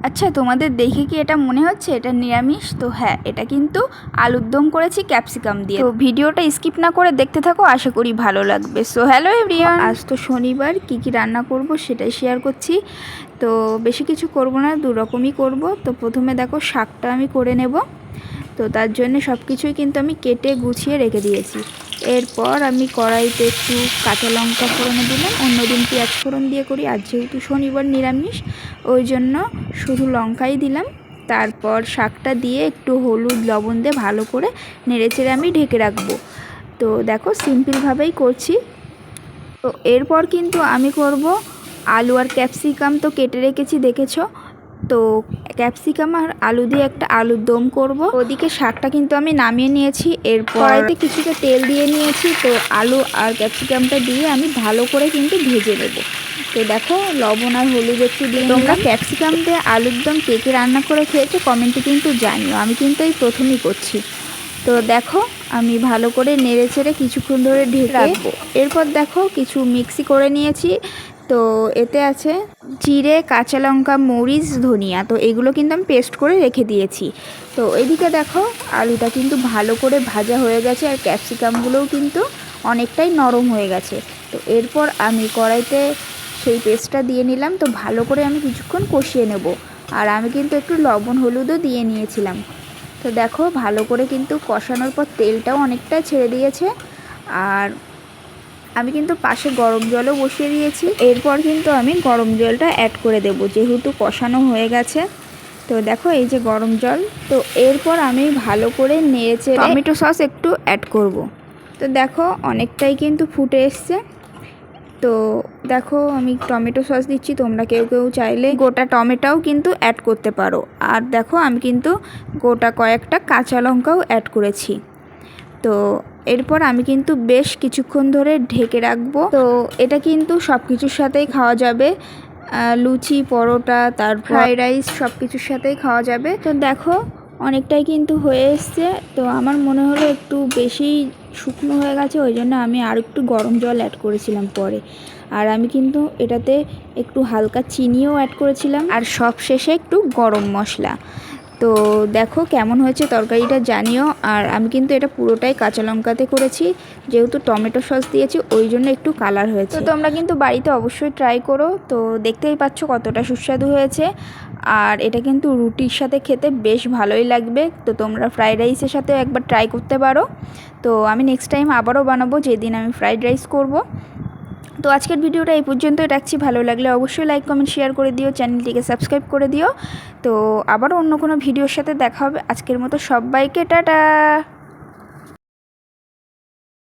আচ্ছা, তোমাদের দেখে কি এটা মনে হচ্ছে এটা নিরামিষ? তো হ্যাঁ, এটা কিন্তু আলুর দম করেছি ক্যাপসিকাম দিয়ে। তো ভিডিওটা স্কিপ না করে দেখতে থাকো, আশা করি ভালো লাগবে। সো হ্যালো এভরিওয়ান, আজ তো শনিবার, কি কি রান্না করব সেটাই শেয়ার করছি। তো বেশি কিছু করব না, দু রকমই করব। তো প্রথমে দেখো শাকটা আমি করে নেব। তো তার জন্য সব কিছুই কিন্তু আমি কেটে গুছিয়ে রেখে দিয়েছি। এরপর আমি কড়াইতে একটু কাঁচা লঙ্কা ফোড়নে দিলাম, অন্যদিন পেঁয়াজ ফোড়ন দিয়ে করি, আর যেহেতু শনিবার নিরামিষ ওই জন্য শুধু লঙ্কাই দিলাম। তারপর শাকটা দিয়ে একটু হলুদ লবণ দিয়ে ভালো করে নেড়েচেড়ে আমি ঢেকে রাখবো। তো দেখো সিম্পলভাবেই করছি। তো এরপর কিন্তু আমি করব আলু আর ক্যাপসিকাম, তো কেটে রেখেছি দেখেছো। তো ক্যাপসিকাম আর আলু দিয়ে একটা আলুর দম করব। ওদিকে শাকটা কিন্তু আমি নামিয়ে নিয়েছি। এরপর কড়াইতে কিছুটা তেল দিয়ে নিয়েছি। তো আলু আর ক্যাপসিকামটা দিয়ে আমি ভালো করে কিন্তু ভেজে নেব। তো দেখো লবণ আর হলুদ একটু দিয়ে, তোমরা ক্যাপসিকাম দিয়ে আলুর দম কে কে রান্না করে খেয়েছো কমেন্টে কিন্তু জানিও, আমি কিন্তু এই প্রথমই করছি। তো দেখো আমি ভালো করে নেড়ে চেড়ে কিছুক্ষণ ধরে ঢেকে রাখবো। এরপর দেখো কিছু মিক্সি করে নিয়েছি। তো এতে আছে জিরে, কাঁচা লঙ্কা, মরিচ, ধনিয়া। তো এগুলো কিন্তু আমি পেস্ট করে রেখে দিয়েছি। তো এদিকে দেখো আলুটা কিন্তু ভালো করে ভাজা হয়ে গেছে, আর ক্যাপসিকামগুলোও কিন্তু অনেকটাই নরম হয়ে গেছে। তো এরপর আমি কড়াইতে সেই পেস্টটা দিয়ে নিলাম। তো ভালো করে আমি কিছুক্ষণ কষিয়ে নেব। আর আমি কিন্তু একটু লবণ হলুদও দিয়ে নিয়েছিলাম। তো দেখো ভালো করে কিন্তু কষানোর পর তেলটাও অনেকটা ছেড়ে দিয়েছে। আর আমি কিন্তু পাশে গরম জলও বসিয়ে দিয়েছি। এরপর কিন্তু আমি গরম জলটা অ্যাড করে দেব, যেহেতু কষানো হয়ে গেছে। তো দেখো এই যে গরম জল। তো এরপর আমি ভালো করে নেড়েচে টমেটো সস একটু অ্যাড করব। তো দেখো অনেকটাই কিন্তু ফুটে এসছে। তো দেখো আমি টমেটো সস দিচ্ছি, তোমরা কেউ কেউ চাইলে গোটা টমেটোও কিন্তু অ্যাড করতে পারো। আর দেখো আমি কিন্তু গোটা কয়েকটা কাঁচা লঙ্কাও অ্যাড করেছি। তো এরপর আমি কিন্তু বেশ কিছুক্ষণ ধরে ঢেকে রাখবো। তো এটা কিন্তু সব কিছুর সাথেই খাওয়া যাবে, লুচি, পরোটা, তারপর ফ্রাইড রাইস সব কিছুর সাথেই খাওয়া যাবে। তো দেখো অনেকটাই কিন্তু হয়ে এসছে। তো আমার মনে হলো একটু বেশি শুকনো হয়ে গেছে, ওই জন্য আমি আর একটু গরম জল অ্যাড করেছিলাম পরে। আর আমি কিন্তু এটাতে একটু হালকা চিনিও অ্যাড করেছিলাম, আর সব শেষে একটু গরম মশলা। তো দেখো কেমন হয়েছে তরকারিটা জানিও। আর আমি কিন্তু এটা পুরোটাই কাঁচা লঙ্কাতে করেছি, যেহেতু টমেটো সস দিয়েছি ওই জন্য একটু কালার হয়েছে। তো তোমরা কিন্তু বাড়িতে অবশ্যই ট্রাই করো। তো দেখতেই পাচ্ছ কতটা সুস্বাদু হয়েছে। আর এটা কিন্তু রুটির সাথে খেতে বেশ ভালোই লাগবে। তো তোমরা ফ্রাইড রাইসের সাথেও একবার ট্রাই করতে পারো। তো আমি নেক্সট টাইম আবারও বানাবো, যেদিন আমি ফ্রাইড রাইস করব। তো আজকের ভিডিওটা এই পর্যন্তই রাখছি। ভালো লাগলে অবশ্যই লাইক কমেন্ট শেয়ার করে দিও, চ্যানেলটিকে সাবস্ক্রাইব করে দিও। তো আবারও অন্য কোনো ভিডিওর সাথে দেখা হবে। আজকের মতো সবাইকে টাটা।